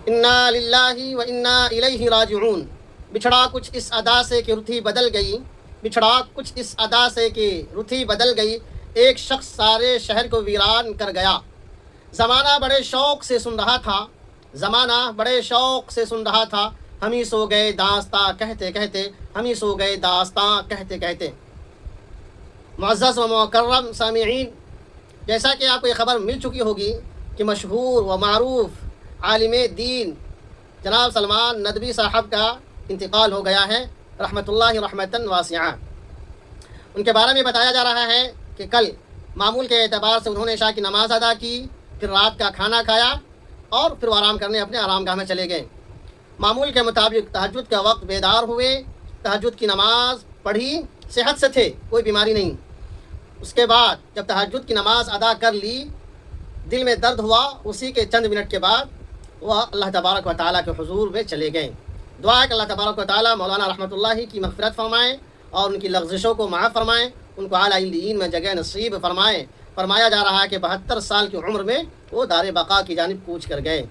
انا للہ و انا الیہ راجعون۔ بچھڑا کچھ اس ادا سے کہ رتھی بدل گئی، بچھڑا کچھ اس ادا سے کہ رتھی بدل گئی، ایک شخص سارے شہر کو ویران کر گیا۔ زمانہ بڑے شوق سے سن رہا تھا، زمانہ بڑے شوق سے سن رہا تھا، ہم ہی سو گئے داستاں کہتے کہتے، ہم ہی سو گئے داستاں کہتے کہتے۔ معزز و مکرم سامعین، جیسا کہ آپ کو یہ خبر مل چکی ہوگی کہ مشہور و معروف عالم دین جناب سلمان ندوی صاحب کا انتقال ہو گیا ہے، رحمۃ اللہ رحمتاً واسعہ۔ ان کے بارے میں بتایا جا رہا ہے کہ کل معمول کے اعتبار سے انہوں نے عشاء کی نماز ادا کی، پھر رات کا کھانا کھایا اور پھر وہ آرام کرنے اپنے آرام گاہ میں چلے گئے۔ معمول کے مطابق تہجد کا وقت بیدار ہوئے، تہجد کی نماز پڑھی، صحت سے تھے، کوئی بیماری نہیں۔ اس کے بعد جب تہجد کی نماز ادا کر لی، دل میں درد ہوا، اسی کے چند منٹ کے بعد وہ اللہ تبارک و تعالیٰ کے حضور میں چلے گئے۔ دعا ہے کہ اللہ تبارک و تعالیٰ مولانا رحمۃ اللہ کی مغفرت فرمائیں اور ان کی لغزشوں کو معاف فرمائیں، ان کو اعلیٰ علیین میں جگہ نصیب فرمائیں۔ فرمایا جا رہا ہے کہ 72 سال کی عمر میں وہ دار بقا کی جانب کوچ کر گئے۔